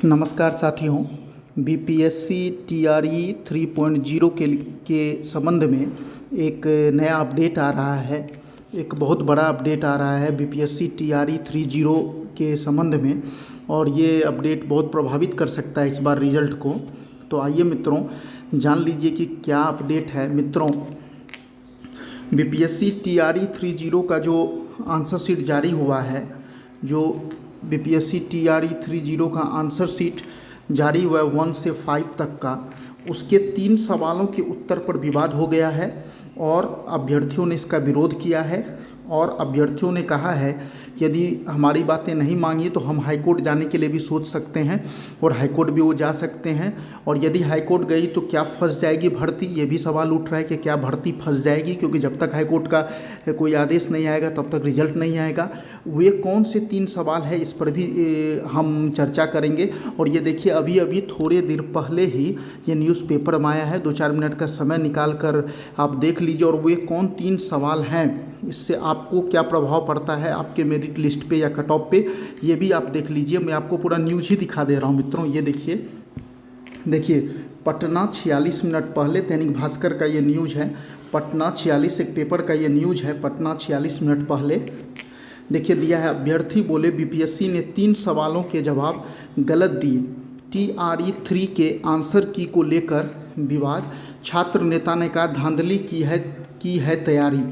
नमस्कार साथियों। BPSC TRE 3.0 के संबंध में एक नया अपडेट आ रहा है। एक बहुत बड़ा अपडेट आ रहा है बीपीएससी टीआरई 3.0 के संबंध में, और ये अपडेट बहुत प्रभावित कर सकता है इस बार रिजल्ट को। तो आइए मित्रों, जान लीजिए कि क्या अपडेट है। मित्रों, बीपीएससी टीआरई 3.0 का जो आंसर शीट जारी हुआ है, जो बीपीएससी टीआरई 3.0 का आंसर शीट जारी हुआ है 1 से 5 तक का, उसके 3 सवालों के उत्तर पर विवाद हो गया है और अभ्यर्थियों ने इसका विरोध किया है। और अभ्यर्थियों ने कहा है कि यदि हमारी बातें नहीं मांगी तो हम हाईकोर्ट जाने के लिए भी सोच सकते हैं, और हाईकोर्ट भी वो जा सकते हैं। और यदि हाईकोर्ट गई तो क्या फंस जाएगी भर्ती, ये भी सवाल उठ रहा है कि क्या भर्ती फंस जाएगी, क्योंकि जब तक हाईकोर्ट का कोई आदेश नहीं आएगा तब तक रिजल्ट नहीं आएगा। वे कौन से 3 सवाल है, इस पर भी हम चर्चा करेंगे। और ये देखिए, अभी अभी थोड़े देर पहले ही ये न्यूज़पेपर में आया है, 2-4 मिनट का समय निकाल कर आप देख लीजिए। और वे कौन 3 सवाल हैं, इससे आपको क्या प्रभाव पड़ता है आपके मेरिट लिस्ट पे या कट ऑफ पे, ये भी आप देख लीजिए। मैं आपको पूरा न्यूज़ ही दिखा दे रहा हूँ मित्रों। ये देखिए पटना 46 मिनट पहले दैनिक भास्कर का ये न्यूज़ है। पटना 46 एक पेपर का ये न्यूज़ है, पटना 46 मिनट पहले। देखिए दिया है, अभ्यर्थी बोले बीपीएससी ने 3 सवालों के जवाब गलत दिए, टीआरई 3 के आंसर की को लेकर विवाद, छात्र नेता ने कहा धांधली की है तैयारी।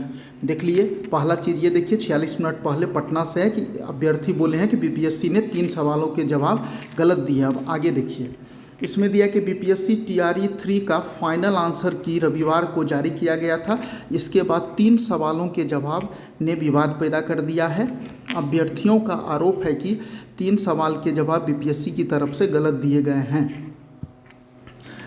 देख लिए, पहला चीज़ ये देखिए 46 मिनट पहले पटना से है कि अभ्यर्थी बोले हैं कि बीपीएससी ने 3 सवालों के जवाब गलत दिए। अब आगे देखिए, इसमें दिया कि बीपीएससी टीआरई 3 का फाइनल आंसर की रविवार को जारी किया गया था। इसके बाद 3 सवालों के जवाब ने विवाद पैदा कर दिया है। अभ्यर्थियों का आरोप है कि 3 सवाल के जवाब बीपीएससी की तरफ से गलत दिए गए हैं।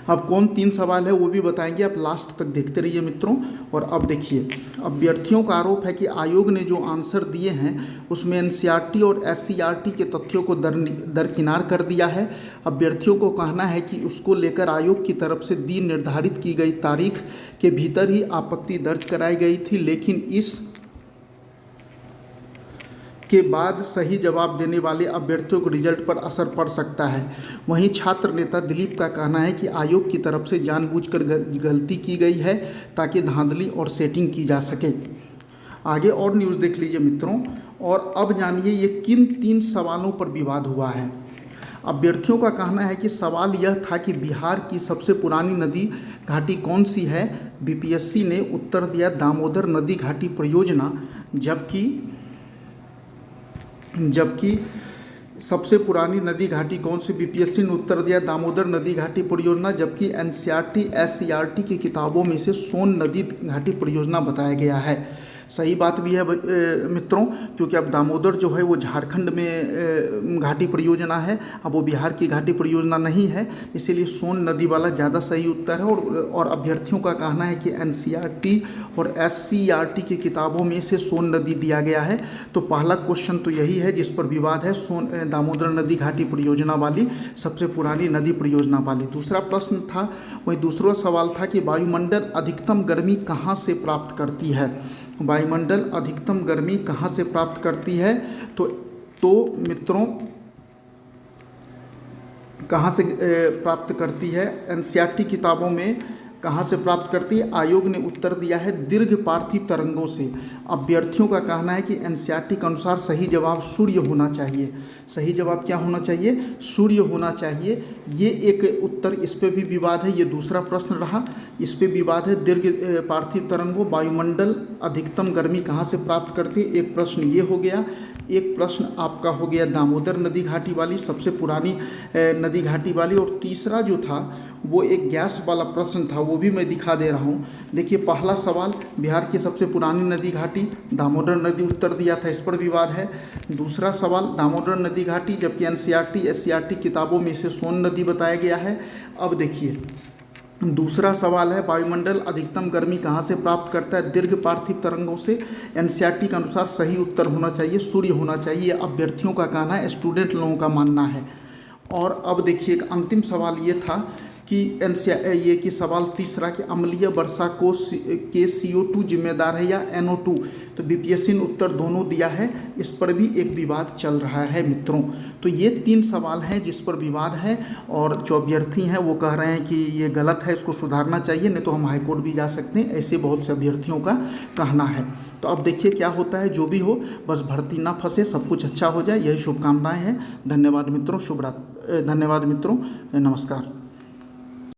अब कौन 3 सवाल है वो भी बताएंगे, आप लास्ट तक देखते रहिए मित्रों। और अब देखिए, अभ्यर्थियों का आरोप है कि आयोग ने जो आंसर दिए हैं उसमें एनसीईआरटी और एससीईआरटी के तथ्यों को दरकिनार कर दिया है। अभ्यर्थियों को कहना है कि उसको लेकर आयोग की तरफ से दी निर्धारित की गई तारीख के भीतर ही आपत्ति दर्ज कराई गई थी, लेकिन इस के बाद सही जवाब देने वाले अभ्यर्थियों को रिजल्ट पर असर पड़ सकता है। वहीं छात्र नेता दिलीप का कहना है कि आयोग की तरफ से जानबूझकर गलती की गई है ताकि धांधली और सेटिंग की जा सके। आगे और न्यूज़ देख लीजिए मित्रों। और अब जानिए ये किन 3 सवालों पर विवाद हुआ है। अभ्यर्थियों का कहना है कि सवाल यह था कि बिहार की सबसे पुरानी नदी घाटी कौन सी है। बीपीएससी ने उत्तर दिया दामोदर नदी घाटी परियोजना, जबकि सबसे पुरानी नदी घाटी कौन सी, बीपीएससी ने उत्तर दिया दामोदर नदी घाटी परियोजना, जबकि एनसीईआरटी एससीईआरटी की किताबों में से सोन नदी घाटी परियोजना बताया गया है। सही बात भी है मित्रों, क्योंकि अब दामोदर जो है वो झारखंड में घाटी परियोजना है, अब वो बिहार की घाटी परियोजना नहीं है, इसीलिए सोन नदी वाला ज़्यादा सही उत्तर है। और अभ्यर्थियों का कहना है कि एनसीईआरटी और एससीईआरटी की किताबों में से सोन नदी दिया गया है। तो पहला क्वेश्चन तो यही है जिस पर विवाद है, दामोदर नदी घाटी परियोजना वाली, सबसे पुरानी नदी परियोजना वाली। दूसरा प्रश्न था, वही दूसरा सवाल था कि वायुमंडल अधिकतम गर्मी कहाँ से प्राप्त करती है। वायुमंडल अधिकतम गर्मी कहाँ से प्राप्त करती है, तो मित्रों कहाँ से प्राप्त करती है, एनसीईआरटी किताबों में कहाँ से प्राप्त करती है। आयोग ने उत्तर दिया है दीर्घ पार्थिव तरंगों से। अभ्यर्थियों का कहना है कि एनसीईआरटी के अनुसार सही जवाब सूर्य होना चाहिए। सही जवाब क्या होना चाहिए, सूर्य होना चाहिए। ये एक उत्तर, इस पे भी विवाद है। ये दूसरा प्रश्न रहा, इस पे विवाद है। दीर्घ पार्थिव तरंगों, वायुमंडल अधिकतम गर्मी कहाँ से प्राप्त करती है, एक प्रश्न ये हो गया। एक प्रश्न आपका हो गया दामोदर नदी घाटी वाली, सबसे पुरानी नदी घाटी वाली। और तीसरा जो था वो एक गैस वाला प्रश्न था, वो भी मैं दिखा दे रहा हूँ। देखिए, पहला सवाल बिहार की सबसे पुरानी नदी घाटी, दामोदर नदी उत्तर दिया था, इस पर विवाद है। दूसरा सवाल दामोदर नदी घाटी, जबकि एनसीईआरटी एससीईआरटी किताबों में से सोन नदी बताया गया है। अब देखिए, दूसरा सवाल है वायुमंडल अधिकतम गर्मी कहाँ से प्राप्त करता है, दीर्घ पार्थिव तरंगों से। एनसीईआरटी के अनुसार सही उत्तर होना चाहिए सूर्य होना चाहिए, अभ्यर्थियों का कहना है, स्टूडेंट लोगों का मानना है। और अब देखिए, एक अंतिम सवाल ये था कि ये कि सवाल तीसरा कि अम्लीय वर्षा को के CO2 जिम्मेदार है या NO2। तो बीपीएससी ने उत्तर दोनों दिया है, इस पर भी एक विवाद चल रहा है मित्रों। तो ये 3 सवाल हैं जिस पर विवाद है, और जो अभ्यर्थी हैं वो कह रहे हैं कि ये गलत है, इसको सुधारना चाहिए, नहीं तो हम हाईकोर्ट भी जा सकते हैं, ऐसे बहुत से अभ्यर्थियों का कहना है। तो अब देखिए क्या होता है, जो भी हो बस भर्ती ना फंसे, सब कुछ अच्छा हो जाए, यही शुभकामनाएं हैं। धन्यवाद मित्रों, धन्यवाद मित्रों, नमस्कार।